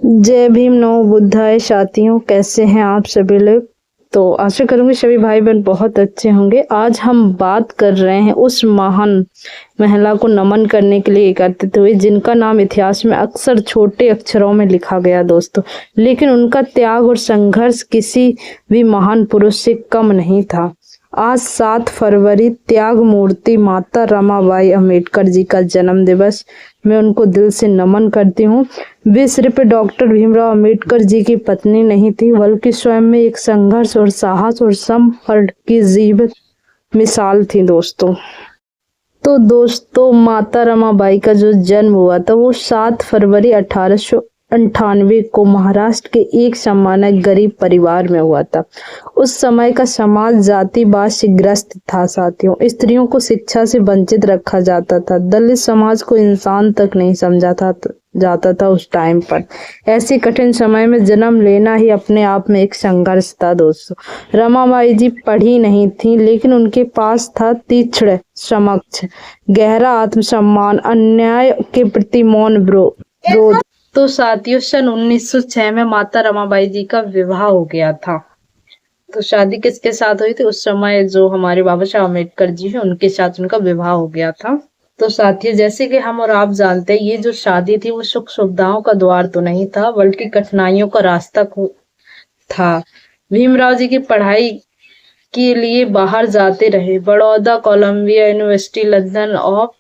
जय भीम, नमो बुद्धाय। साथियों, कैसे हैं आप सभी लोग? तो आशा करूंगी सभी भाई बहन बहुत अच्छे होंगे। आज हम बात कर रहे हैं उस महान महिला को नमन करने के लिए एकत्रित हुए जिनका नाम इतिहास में अक्सर छोटे अक्षरों में लिखा गया दोस्तों, लेकिन उनका त्याग और संघर्ष किसी भी महान पुरुष से कम नहीं था। आज 7 फरवरी त्याग मूर्ति माता रमाबाई अंबेडकर जी का जन्म दिवस। मैं उनको दिल से नमन करती हूँ। वे सिर्फ डॉक्टर भीमराव अंबेडकर जी की पत्नी नहीं थी, बल्कि स्वयं में एक संघर्ष और साहस और समर्पण की जीवित मिसाल थी दोस्तों। तो दोस्तों, माता रमाबाई का जो जन्म हुआ था वो 7 फरवरी 1898 को महाराष्ट्र के एक सामान्य गरीब परिवार में हुआ था। उस समय का समाज जातिवाद से ग्रस्त था साथियों। स्त्रियों को शिक्षा से वंचित रखा जाता था। दलित समाज को इंसान तक नहीं समझा जाता था उस टाइम पर। ऐसे कठिन समय में जन्म लेना ही अपने आप में एक संघर्ष था दोस्तों। रमाबाई जी पढ़ी नहीं थी, लेकिन उनके पास था तीक्ष्ण समक्ष, गहरा आत्मसम्मान, अन्याय के प्रति मौन विरोध। तो साथियों, सन 1906 में माता रमाबाई जी का विवाह हो गया था। तो शादी किसके साथ हुई थी? उस समय जो हमारे बाबा साहब अम्बेडकर जी हैं उनके साथ उनका विवाह हो गया था। तो साथियों, जैसे कि हम और आप जानते हैं, ये जो शादी थी वो सुख सुविधाओं का द्वार तो नहीं था, बल्कि कठिनाइयों का रास्ता था। भीमराव जी की पढ़ाई के लिए बाहर जाते रहे। बड़ौदा, कोलंबिया यूनिवर्सिटी, लंदन और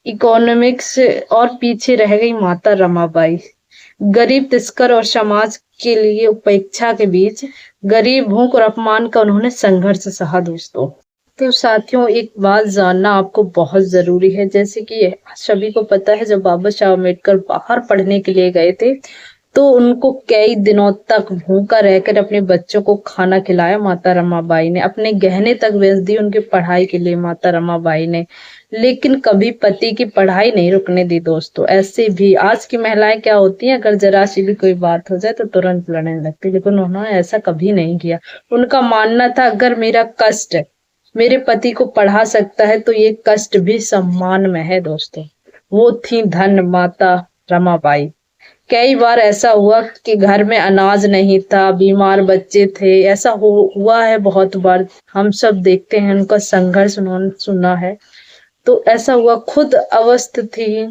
इकोनॉमिक्स, और पीछे रह गई माता रमाबाई। गरीब, तस्कर और समाज के लिए उपेक्षा के बीच गरीब, भूख और अपमान का उन्होंने संघर्ष सहा दोस्तों। तो साथियों, एक बात जानना आपको बहुत जरूरी है। जैसे कि सभी को पता है, जब बाबा साहब अम्बेडकर बाहर पढ़ने के लिए गए थे तो उनको कई दिनों तक भूखा रहकर अपने बच्चों को खाना खिलाया माता रमाबाई ने। अपने गहने तक बेच दिए उनकी पढ़ाई के लिए माता रमाबाई ने, लेकिन कभी पति की पढ़ाई नहीं रुकने दी दोस्तों। ऐसे भी आज की महिलाएं क्या होती हैं, अगर जरा सी भी कोई बात हो जाए तो तुरंत लड़ने लगती, लेकिन उन्होंने ऐसा कभी नहीं किया। उनका मानना था, अगर मेरा कष्ट मेरे पति को पढ़ा सकता है तो ये कष्ट भी सम्मान में है दोस्तों। वो थी धन माता रमाबाई। कई बार ऐसा हुआ कि घर में अनाज नहीं था, बीमार बच्चे थे, ऐसा हुआ है बहुत बार। हम सब देखते हैं उनका संघर्ष, उन्होंने सुना है। तो ऐसा हुआ, खुद अवस्थ थी,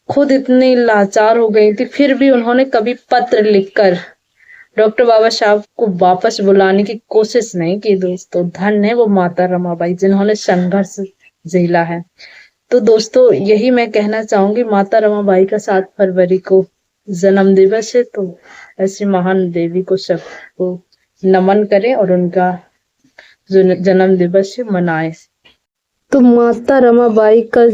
खुद इतनी लाचार हो गई थी, फिर भी उन्होंने कभी पत्र लिखकर डॉक्टर बाबा साहब को वापस बुलाने की कोशिश नहीं की दोस्तों। धन है वो माता रमाबाई जिन्होंने संघर्ष झेला है। तो दोस्तों, यही मैं कहना चाहूंगी, माता रमाबाई का 7 फरवरी को जन्म दिवस है, तो ऐसी महान देवी को सबको नमन करें और उनका जो जन्म दिवस है मनाएं। तो माता रमाबाई का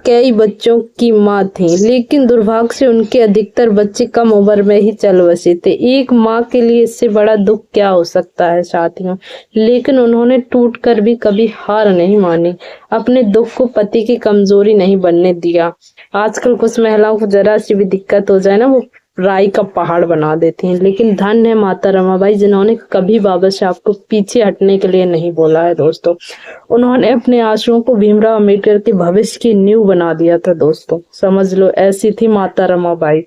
कई बच्चों की माँ थी, लेकिन दुर्भाग्य से उनके अधिकतर बच्चे कम उम्र में ही चल बसे थे। एक माँ के लिए इससे बड़ा दुख क्या हो सकता है साथियों। लेकिन उन्होंने टूटकर भी कभी हार नहीं मानी, अपने दुख को पति की कमजोरी नहीं बनने दिया। आजकल कुछ महिलाओं को जरा सी भी दिक्कत हो जाए ना, वो राई का पहाड़ बना देती हैं, लेकिन धन है माता रमाबाई जिन्होंने कभी बाबा साहब को पीछे हटने के लिए नहीं बोला है दोस्तों। उन्होंने अपने आंसुओं को भीमराव अंबेडकर के भविष्य की नींव बना दिया था दोस्तों। समझ लो, ऐसी थी माता रमाबाई।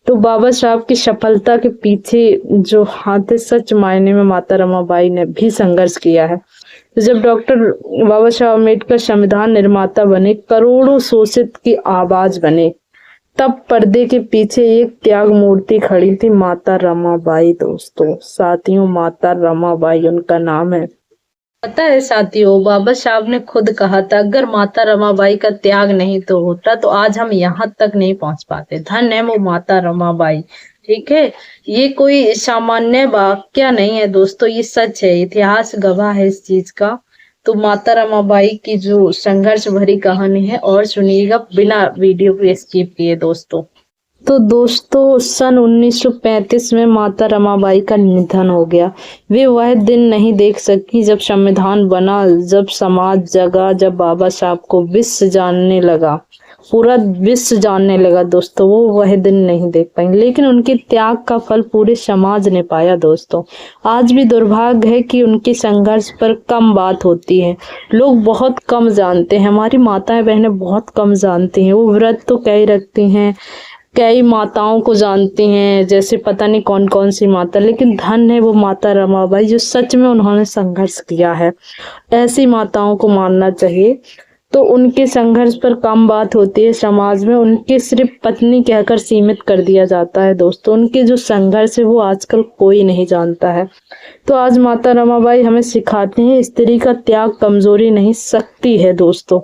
तो बाबा साहब की सफलता के पीछे जो हाथ है, सच मायने में माता रमाबाई ने भी संघर्ष किया है। तो जब डॉक्टर बाबा साहब अम्बेडकर संविधान निर्माता बने, करोड़ों शोषित की आवाज बने, तब पर्दे के पीछे एक त्याग मूर्ति खड़ी थी, माता रमाबाई दोस्तों। साथियों, माता रमाबाई उनका नाम है। पता है साथियों, बाबा साहब ने खुद कहा था, अगर माता रमाबाई का त्याग नहीं तो होता तो आज हम यहाँ तक नहीं पहुंच पाते। धन है वो माता रमाबाई। ठीक है, ये कोई सामान्य वाक्य नहीं है दोस्तों, ये सच है, इतिहास गवाह है इस चीज का। तो माता रमाबाई की जो संघर्ष भरी कहानी है, और सुनिएगा बिना वीडियो को स्किप किए दोस्तों। तो दोस्तों, सन 1935 में माता रमाबाई का निधन हो गया। वे वह दिन नहीं देख सकी जब संविधान बना, जब समाज जगा, जब बाबा साहब को विश्व जानने लगा, पूरा विश्व जानने लगा दोस्तों। वो वह दिन नहीं देख पाई, लेकिन उनके त्याग का फल पूरे समाज ने पाया दोस्तों। आज भी दुर्भाग्य है कि उनके संघर्ष पर कम बात होती है, लोग बहुत कम जानते हैं। हमारी माताएं बहनें बहुत कम जानती हैं। वो व्रत तो कई रखती हैं, कई माताओं को जानते हैं, जैसे पता नहीं कौन कौन सी माता, लेकिन धन है वो माता रमाबाई जो सच में उन्होंने संघर्ष किया है। ऐसी माताओं को मानना चाहिए। तो उनके संघर्ष पर कम बात होती है समाज में, उनके सिर्फ पत्नी कहकर सीमित कर दिया जाता है दोस्तों। उनके जो संघर्ष है वो आजकल कोई नहीं जानता है। तो आज माता रमाबाई हमें सिखाती हैं स्त्री का त्याग कमजोरी नहीं, शक्ति है दोस्तों।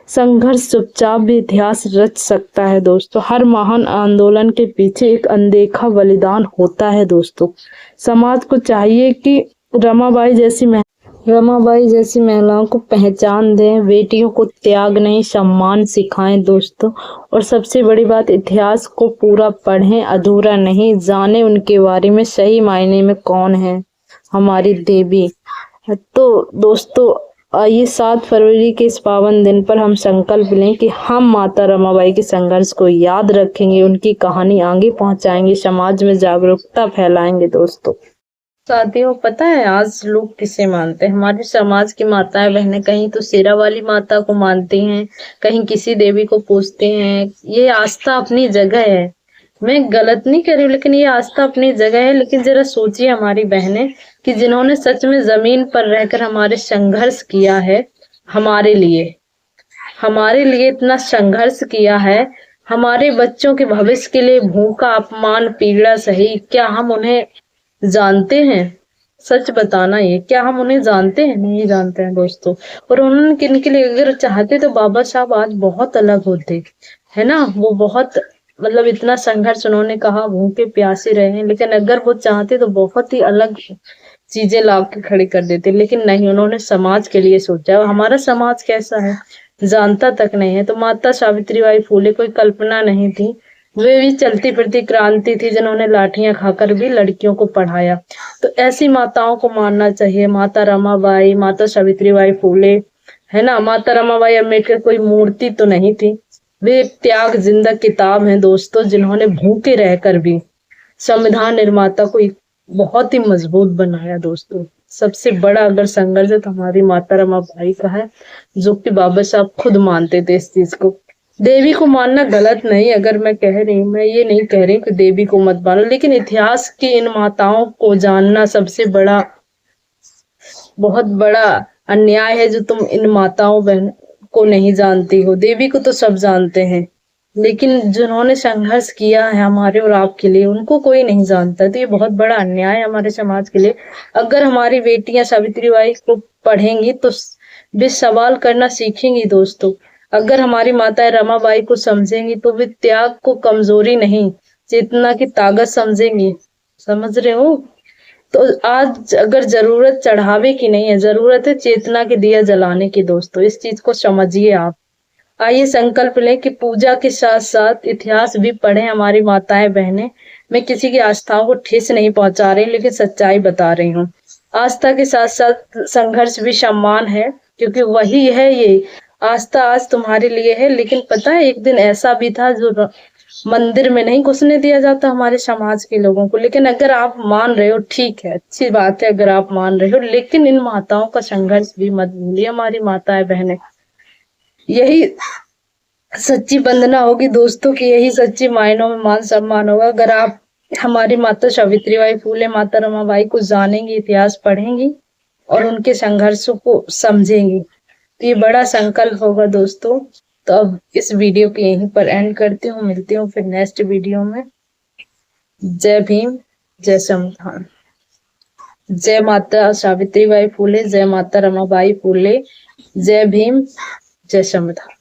संघर्ष चुपचाप भी इतिहास रच सकता है दोस्तों। हर महान आंदोलन के पीछे एक अनदेखा बलिदान होता है दोस्तों। समाज को चाहिए कि रमाबाई जैसी महिलाओं को पहचान दें, बेटियों को त्याग नहीं सम्मान सिखाएं दोस्तों। और सबसे बड़ी बात, इतिहास को पूरा पढ़ें, अधूरा नहीं, जाने उनके बारे में सही मायने में कौन है हमारी देवी। तो दोस्तों आइए 7 फरवरी के इस पावन दिन पर हम संकल्प लें कि हम माता रमाबाई के संघर्ष को याद रखेंगे, उनकी कहानी आगे पहुंचाएंगे, समाज में जागरूकता फैलाएंगे दोस्तों। साथियों पता है आज लोग किसे मानते हैं? हमारे समाज की माताएं बहनें कहीं तो शेरा वाली माता को मानती हैं, कहीं किसी देवी को पूजते हैं। ये आस्था अपनी जगह है, मैं गलत नहीं कर रही हूँ, लेकिन ये आस्था अपनी जगह है। लेकिन जरा सोचिए हमारी बहनें कि जिन्होंने सच में जमीन पर रहकर हमारे संघर्ष किया है, हमारे लिए इतना संघर्ष किया है, हमारे बच्चों के भविष्य के लिए भूखा अपमान पीड़ा सही, क्या हम उन्हें जानते हैं? सच बताना, ये क्या हम उन्हें जानते हैं? नहीं जानते हैं दोस्तों। और उन्होंने किनके लिए अगर चाहते तो बाबा साहब आज बहुत अलग होते, है ना। वो बहुत मतलब इतना संघर्ष, उन्होंने कहा भूखे प्यासे रहे, लेकिन अगर वो चाहते तो बहुत ही अलग चीजें ला के खड़ी कर देते। लेकिन नहीं, उन्होंने समाज के लिए सोचा। हमारा समाज कैसा है जानता तक नहीं है। तो माता सावित्रीबाई फूले कोई कल्पना नहीं थी, वे भी चलती फिरती क्रांति थी जिन्होंने लाठियां खाकर भी लड़कियों को पढ़ाया। तो ऐसी माताओं को मानना चाहिए, माता रमाबाई, माता सावित्रीबाई फूले, है ना। माता रमाबाई अम्बेडकर कोई मूर्ति तो नहीं थी, वे एक त्याग जिंदा किताब है दोस्तों, जिन्होंने भूखे रहकर भी संविधान निर्माता को बहुत ही मजबूत बनाया दोस्तों। सबसे बड़ा अगर संघर्ष है तो हमारी माता रमाबाई का है, जो कि बाबा साहब खुद मानते थे इस चीज को। देवी को मानना गलत नहीं, अगर मैं ये नहीं कह रही कि देवी को मत मानो, लेकिन इतिहास की इन माताओं को जानना सबसे बड़ा, बहुत बड़ा अन्याय है जो तुम इन माताओं बहन को नहीं जानती हो। देवी को तो सब जानते हैं, लेकिन जिन्होंने संघर्ष किया है हमारे और आपके लिए, उनको कोई नहीं जानता। तो ये बहुत बड़ा अन्याय है हमारे समाज के लिए। अगर हमारी बेटियां सावित्रीबाई को पढ़ेंगी तो वे सवाल करना सीखेंगी दोस्तों। अगर हमारी माता रमाबाई को समझेंगी तो वे त्याग को कमजोरी नहीं, चेतना की ताकत समझेंगी। समझ रहे हो? तो आज अगर जरूरत चढ़ावे की नहीं है, जरूरत है चेतना के दिया जलाने की दोस्तों। इस चीज को समझिए आप। आइए संकल्प लें कि पूजा के साथ साथ इतिहास भी पढ़ें हमारी माताएं बहनें। मैं किसी की आस्थाओं को ठेस नहीं पहुंचा रही, लेकिन सच्चाई बता रही हूँ। आस्था के साथ साथ संघर्ष भी सम्मान है, क्योंकि वही है ये आस्था आज तुम्हारे लिए है। लेकिन पता है एक दिन ऐसा भी था जो मंदिर में नहीं घुसने दिया जाता हमारे समाज के लोगों को। लेकिन अगर आप मान रहे हो, ठीक है, अच्छी बात है अगर आप मान रहे हो, लेकिन इन माताओं का संघर्ष भी मत भूलिए हमारी माताएं बहनें। यही सच्ची वंदना होगी दोस्तों की, यही सच्ची मायनों में मान सम्मान होगा। अगर आप हमारी माता सावित्रीबाई फूले, माता रमाबाई को जानेंगी, इतिहास पढ़ेंगी और उनके संघर्षों को समझेंगी, तो ये बड़ा संकल्प होगा दोस्तों। तो अब इस वीडियो को यहीं पर एंड करती हूँ, मिलती हूँ फिर नेक्स्ट वीडियो में। जय भीम, जय संविधान, जय माता सावित्रीबाई फूले, जय माता रमाबाई फूले, जय भीम, जय संविधान।